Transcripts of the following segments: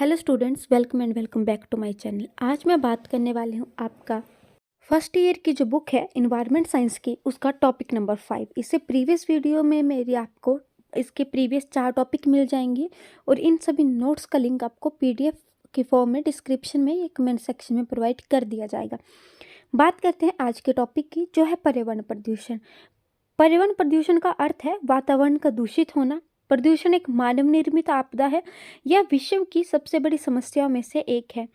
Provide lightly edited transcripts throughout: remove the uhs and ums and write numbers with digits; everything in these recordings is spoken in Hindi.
Hello students, welcome and welcome back to my channel. आज मैं बात करने वाली हूँ आपका फर्स्ट ईयर की जो बुक है इन्वायरमेंट साइंस की, उसका टॉपिक नंबर 5। इससे प्रीवियस वीडियो में मेरी आपको इसके प्रीवियस 4 टॉपिक मिल जाएंगे और इन सभी नोट्स का लिंक आपको पीडीएफ के फॉर्म में डिस्क्रिप्शन में, एक कमेंट सेक्शन में प्रोवाइड कर दिया जाएगा। बात करते हैं आज के टॉपिक की, जो है पर्यावरण प्रदूषण। पर्यावरण प्रदूषण का अर्थ है वातावरण का दूषित होना। प्रदूषण एक मानव निर्मित आपदा है। यह विश्व की सबसे बड़ी समस्याओं में से एक है।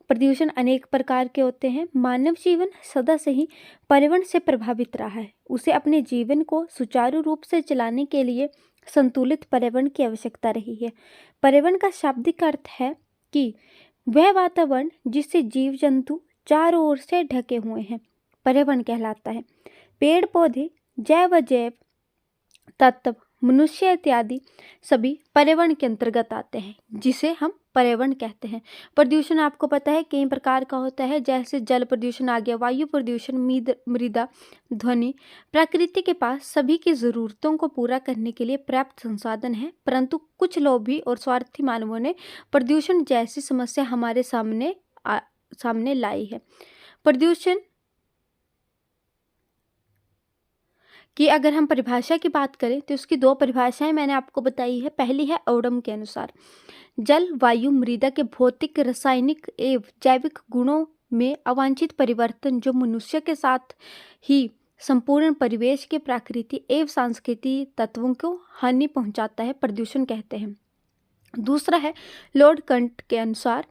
प्रदूषण अनेक प्रकार के होते हैं। मानव जीवन सदा से ही पर्यावरण से प्रभावित रहा है। उसे अपने जीवन को सुचारू रूप से चलाने के लिए संतुलित पर्यावरण की आवश्यकता रही है। पर्यावरण का शाब्दिक अर्थ है कि वह वातावरण जिससे जीव जंतु चारों ओर से ढके हुए हैं, पर्यावरण कहलाता है। पेड़ पौधे, जैव अजैव तत्व, मनुष्य इत्यादि सभी पर्यावरण के अंतर्गत आते हैं, जिसे हम पर्यावरण कहते हैं। प्रदूषण आपको पता है कई प्रकार का होता है, जैसे जल प्रदूषण आ गया, वायु प्रदूषण, मृदा, ध्वनि। प्रकृति के पास सभी की जरूरतों को पूरा करने के लिए पर्याप्त संसाधन है, परंतु कुछ लोभी और स्वार्थी मानवों ने प्रदूषण जैसी समस्या हमारे सामने लाई है। प्रदूषण कि अगर हम परिभाषा की बात करें तो उसकी 2 परिभाषाएं मैंने आपको बताई है। पहली है ओडम के अनुसार, जल, वायु, मृदा के भौतिक, रासायनिक एवं जैविक गुणों में अवांछित परिवर्तन जो मनुष्य के साथ ही संपूर्ण परिवेश के प्राकृतिक एवं सांस्कृतिक तत्वों को हानि पहुंचाता है, प्रदूषण कहते हैं। दूसरा है लॉर्ड कंट के अनुसार,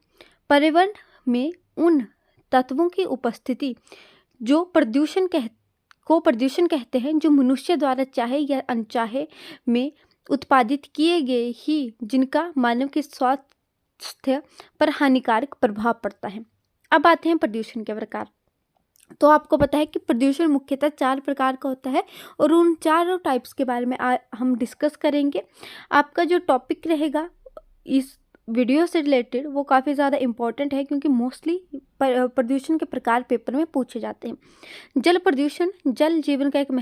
पर्यावरण में उन तत्वों की उपस्थिति जो प्रदूषण कहते हैं, जो मनुष्य द्वारा चाहे या अनचाहे में उत्पादित किए गए ही, जिनका मानव के स्वास्थ्य पर हानिकारक प्रभाव पड़ता है। अब आते हैं प्रदूषण के प्रकार। तो आपको पता है कि प्रदूषण मुख्यतः 4 प्रकार का होता है और उन चारों टाइप्स के बारे में हम डिस्कस करेंगे। आपका जो टॉपिक रहेगा इस वीडियो से रिलेटेड वो काफ़ी ज़्यादा इम्पोर्टेंट है, क्योंकि मोस्टली प्रदूषण के प्रकार पेपर में पूछे जाते हैं। जल प्रदूषण, जल जीवन का एक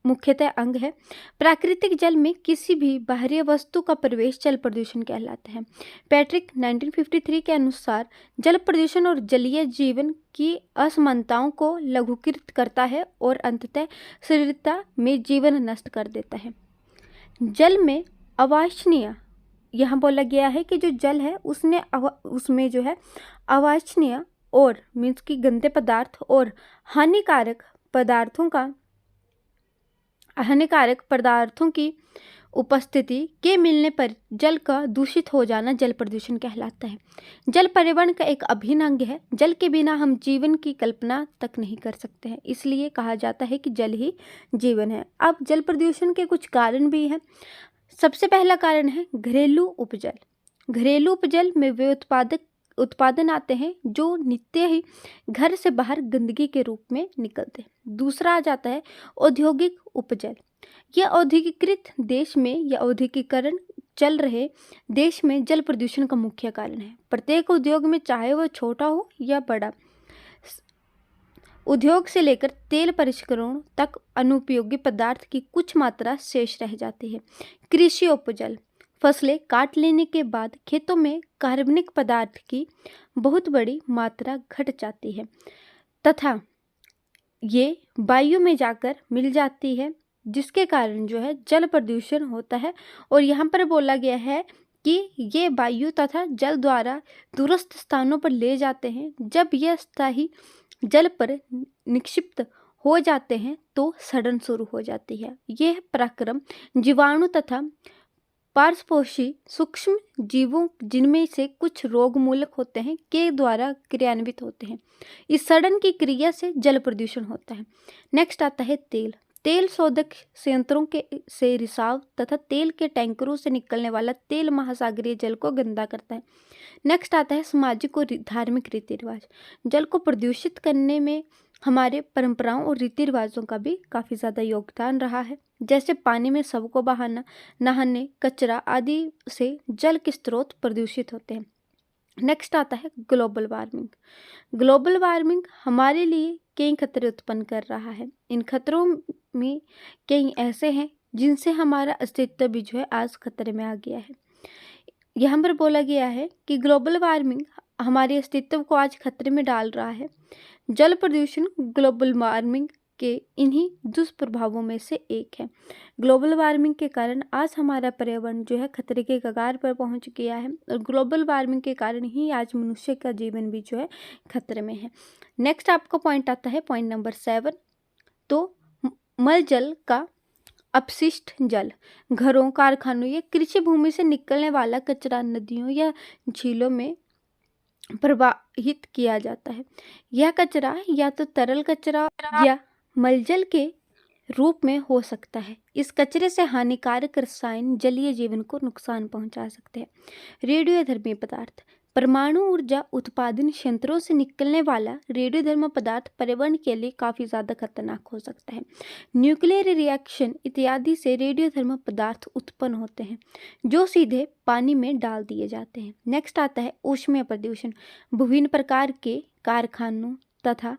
मुख्यतः अंग है। प्राकृतिक जल में किसी भी बाहरी वस्तु का प्रवेश जल प्रदूषण कहलाता है। पैट्रिक 1953 के अनुसार जल प्रदूषण और जलीय जीवन की असमानताओं को लघुकृत करता है और अंततः शरीरता में जीवन नष्ट कर देता है। जल में अवांछनीय, यहाँ बोला गया है कि जो जल है उसमें जो है अवांछनीय और मीन्स की गंदे पदार्थ और हानिकारक पदार्थों की उपस्थिति के मिलने पर जल का दूषित हो जाना जल प्रदूषण कहलाता है। जल पर्यावरण का एक अभिन्न अंग है। जल के बिना हम जीवन की कल्पना तक नहीं कर सकते हैं, इसलिए कहा जाता है कि जल ही जीवन है। अब जल प्रदूषण के कुछ कारण भी हैं। सबसे पहला कारण है घरेलू उपजल। घरेलू उपजल में वे उत्पादन आते हैं जो नित्य ही घर से बाहर गंदगी के रूप में निकलते हैं। दूसरा आ जाता है औद्योगिक उपजल। यह औद्योगिकृत देश में या औद्योगिकरण चल रहे देश में जल प्रदूषण का मुख्य कारण है। प्रत्येक उद्योग में, चाहे वह छोटा हो या बड़ा, उद्योग से लेकर तेल परिष्करण तक अनुपयोगी पदार्थ की कुछ मात्रा शेष रह जाती है। कृषि उपजल, फसलें काट लेने के बाद खेतों में कार्बनिक पदार्थ की बहुत बड़ी मात्रा घट जाती है तथा ये वायु में जाकर मिल जाती है, जिसके कारण जो है जल प्रदूषण होता है। और यहाँ पर बोला गया है कि ये वायु तथा जल द्वारा दूरस्थ स्थानों पर ले जाते हैं। जब यह स्थायी जल पर निक्षिप्त हो जाते हैं तो सड़न शुरू हो जाती है। यह प्रक्रम जीवाणु तथा पार्श्वपोषी सूक्ष्म जीवों, जिनमें से कुछ रोगमूलक होते हैं, के द्वारा क्रियान्वित होते हैं। इस सड़न की क्रिया से जल प्रदूषण होता है। नेक्स्ट आता है तेल शोधक संयंत्रों से रिसाव तथा तेल के टैंकरों से निकलने वाला तेल महासागरीय जल को गंदा करता है। नेक्स्ट आता है सामाजिक और धार्मिक रीति रिवाज। जल को प्रदूषित करने में हमारे परंपराओं और रीति रिवाजों का भी काफ़ी ज़्यादा योगदान रहा है, जैसे पानी में सबको बहाना, नहाने, कचरा आदि से जल के स्रोत प्रदूषित होते हैं। नेक्स्ट आता है ग्लोबल वार्मिंग। ग्लोबल वार्मिंग हमारे लिए कई खतरे उत्पन्न कर रहा है। इन खतरों में कई ऐसे हैं जिनसे हमारा अस्तित्व भी जो है आज खतरे में आ गया है। यहाँ पर बोला गया है कि ग्लोबल वार्मिंग हमारे अस्तित्व को आज खतरे में डाल रहा है। जल प्रदूषण ग्लोबल वार्मिंग के इन्हीं दुष्प्रभावों में से एक है। ग्लोबल वार्मिंग के कारण आज हमारा पर्यावरण जो है खतरे के कगार पर पहुंच गया है और ग्लोबल वार्मिंग के कारण ही आज मनुष्य का जीवन भी जो है खतरे में है। नेक्स्ट आपका पॉइंट आता है पॉइंट नंबर 7। तो मल जल का अपशिष्ट जल घरों, कारखानों या कृषि भूमि से निकलने वाला कचरा नदियों या झीलों में प्रवाहित किया जाता है। यह कचरा या तो तरल कचरा या मलजल के रूप में हो सकता है। इस कचरे से हानिकारक रसायन जलीय जीवन को नुकसान पहुंचा सकते हैं। रेडियोधर्मी पदार्थ परमाणु ऊर्जा उत्पादन संयंत्रों से निकलने वाला रेडियोधर्मी पदार्थ पर्यावरण के लिए काफ़ी ज़्यादा खतरनाक हो सकता है। न्यूक्लियर रिएक्शन इत्यादि से रेडियोधर्मी पदार्थ उत्पन्न होते हैं जो सीधे पानी में डाल दिए जाते हैं। नेक्स्ट आता है ऊष्मीय प्रदूषण। विभिन्न प्रकार के कारखानों तथा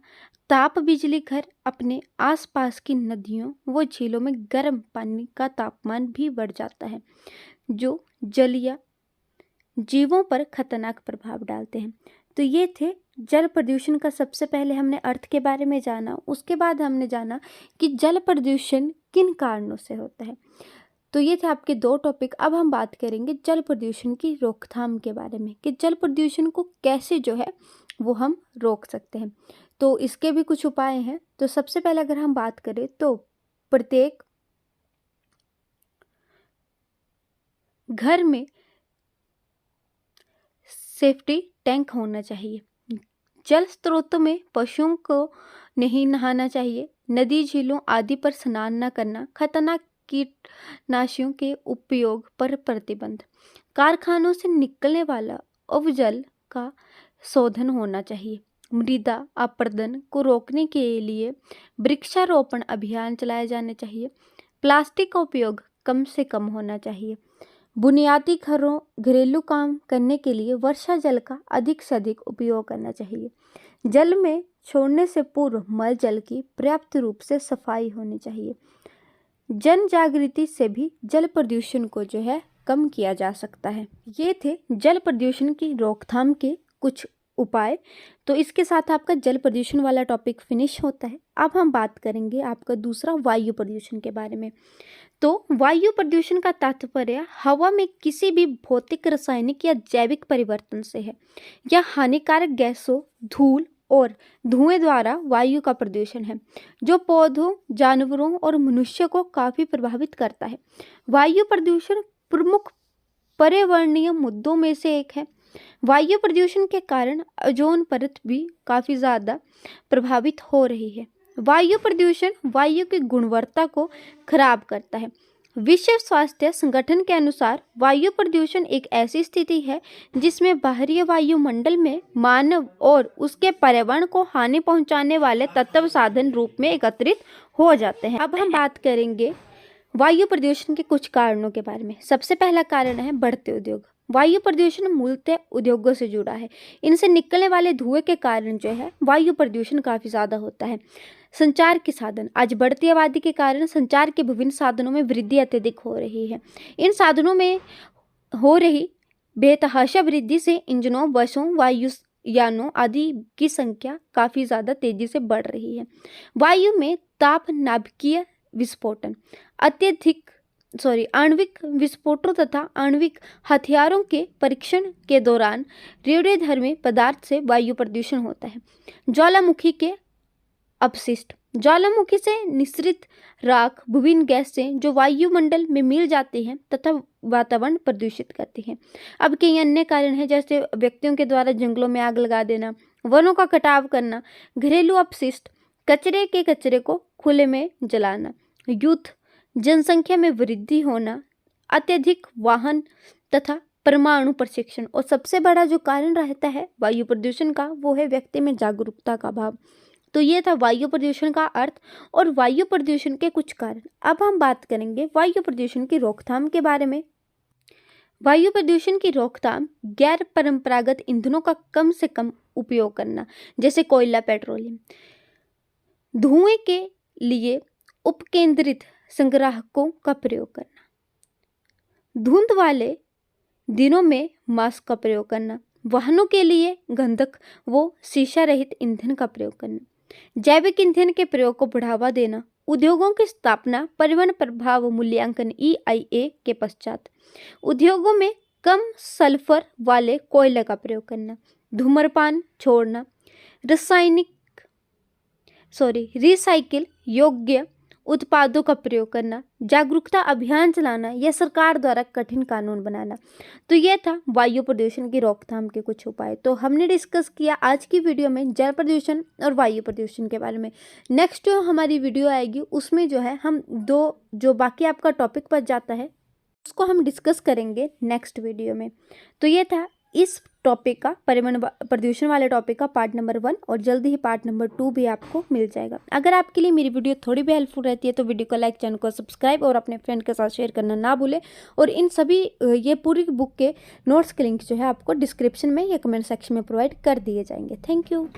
ताप बिजली घर अपने आसपास की नदियों व झीलों में गर्म पानी का तापमान भी बढ़ जाता है जो जलीय जीवों पर खतरनाक प्रभाव डालते हैं। तो ये थे जल प्रदूषण का। सबसे पहले हमने अर्थ के बारे में जाना, उसके बाद हमने जाना कि जल प्रदूषण किन कारणों से होता है। तो ये थे आपके 2 टॉपिक। अब हम बात करेंगे जल प्रदूषण की रोकथाम के बारे में कि जल प्रदूषण को कैसे जो है वो हम रोक सकते हैं। तो इसके भी कुछ उपाय हैं। तो सबसे पहले अगर हम बात करें तो प्रत्येक घर में सेफ्टी टैंक होना चाहिए। जल स्रोतों में पशुओं को नहीं नहाना चाहिए। नदी, झीलों आदि पर स्नान न करना। खतरनाक कीटनाशियों के उपयोग पर प्रतिबंध। कारखानों से निकलने वाला अवजल का शोधन होना चाहिए। मृदा अपरदन को रोकने के लिए वृक्षारोपण अभियान चलाए जाने चाहिए। प्लास्टिक का उपयोग कम से कम होना चाहिए। बुनियादी घरेलू काम करने के लिए वर्षा जल का अधिक से अधिक उपयोग करना चाहिए। जल में छोड़ने से पूर्व मल जल की पर्याप्त रूप से सफाई होनी चाहिए। जन जागृति से भी जल प्रदूषण को जो है कम किया जा सकता है। ये थे जल प्रदूषण की रोकथाम के कुछ उपाय। तो इसके साथ आपका जल प्रदूषण वाला टॉपिक फिनिश होता है। अब हम बात करेंगे आपका दूसरा वायु प्रदूषण के बारे में। तो वायु प्रदूषण का तात्पर्य हवा में किसी भी भौतिक, रासायनिक या जैविक परिवर्तन से है। यह हानिकारक गैसों, धूल और धुएं द्वारा वायु का प्रदूषण है जो पौधों, जानवरों और मनुष्य को काफ़ी प्रभावित करता है। वायु प्रदूषण प्रमुख पर्यावरणीय मुद्दों में से एक है। वायु प्रदूषण के कारण ओजोन परत भी काफ़ी ज़्यादा प्रभावित हो रही है। वायु प्रदूषण वायु की गुणवत्ता को खराब करता है। विश्व स्वास्थ्य संगठन के अनुसार वायु प्रदूषण एक ऐसी स्थिति है जिसमें बाहरी वायुमंडल में मानव और उसके पर्यावरण को हानि पहुंचाने वाले तत्व साधन रूप में एकत्रित हो जाते हैं। अब हम बात करेंगे वायु प्रदूषण के कुछ कारणों के बारे में। सबसे पहला कारण है बढ़ते उद्योग। वायु प्रदूषण मूलतः उद्योगों से जुड़ा है। इनसे निकलने वाले धुएं के कारण जो है वायु प्रदूषण काफ़ी ज़्यादा होता है। संचार के साधन। आज बढ़ती आबादी के कारण संचार के विभिन्न साधनों में वृद्धि अत्यधिक हो रही है। इन साधनों में हो रही बेतहाशा वृद्धि से इंजनों, बसों, वायुयानों आदि की संख्या काफ़ी ज़्यादा तेजी से बढ़ रही है। वायु में ताप नाभिकीय विस्फोटन आणविक विस्फोटों तथा आणविक हथियारों के परीक्षण के दौरान रेडियोधर्मी पदार्थ से वायु प्रदूषण होता है। ज्वालामुखी के अपशिष्ट। ज्वालामुखी से निस्सृत राख विभिन्न गैसें जो वायुमंडल में मिल जाती हैं तथा वातावरण प्रदूषित करती हैं। अब कई अन्य कारण हैं जैसे व्यक्तियों के द्वारा जंगलों में आग लगा देना, वनों का कटाव करना, घरेलू अपशिष्ट, कचरे को खुले में जलाना, युद्ध, जनसंख्या में वृद्धि होना, अत्यधिक वाहन तथा परमाणु प्रशिक्षण। और सबसे बड़ा जो कारण रहता है वायु प्रदूषण का वो है व्यक्ति में जागरूकता का अभाव। तो ये था वायु प्रदूषण का अर्थ और वायु प्रदूषण के कुछ कारण। अब हम बात करेंगे वायु प्रदूषण की रोकथाम के बारे में। वायु प्रदूषण की रोकथाम गैर परंपरागत ईंधनों का कम से कम उपयोग करना, जैसे कोयला, पेट्रोलियम। धुएं के लिए उपकेंद्रित संग्राहकों का प्रयोग करना। धुंध वाले दिनों में मास्क का प्रयोग करना, वाहनों के लिए गंधक व शीशा रहित ईंधन का प्रयोग करना, जैविक ईंधन के प्रयोग को बढ़ावा देना, उद्योगों की स्थापना, परिवहन प्रभाव मूल्यांकन EIA के पश्चात, उद्योगों में कम सल्फर वाले कोयले का प्रयोग करना, धूम्रपान छोड़ना, रिसाइकिल योग्य उत्पादों का प्रयोग करना, जागरूकता अभियान चलाना या सरकार द्वारा कठिन कानून बनाना। तो ये था वायु प्रदूषण की रोकथाम के कुछ उपाय। तो हमने डिस्कस किया आज की वीडियो में जल प्रदूषण और वायु प्रदूषण के बारे में। नेक्स्ट जो हमारी वीडियो आएगी उसमें जो है हम जो बाकी आपका टॉपिक बच जाता है उसको हम डिस्कस करेंगे नेक्स्ट वीडियो में। तो ये था इस टॉपिक का परिवहन प्रदूषण वाले टॉपिक का पार्ट नंबर 1 और जल्दी ही पार्ट नंबर 2 भी आपको मिल जाएगा। अगर आपके लिए मेरी वीडियो थोड़ी भी हेल्पफुल रहती है तो वीडियो को लाइक, चैनल को सब्सक्राइब और अपने फ्रेंड के साथ शेयर करना ना भूलें। और इन सभी ये पूरी बुक के नोट्स के लिंक जो है आपको डिस्क्रिप्शन में या कमेंट सेक्शन में प्रोवाइड कर दिए जाएंगे। Thank you.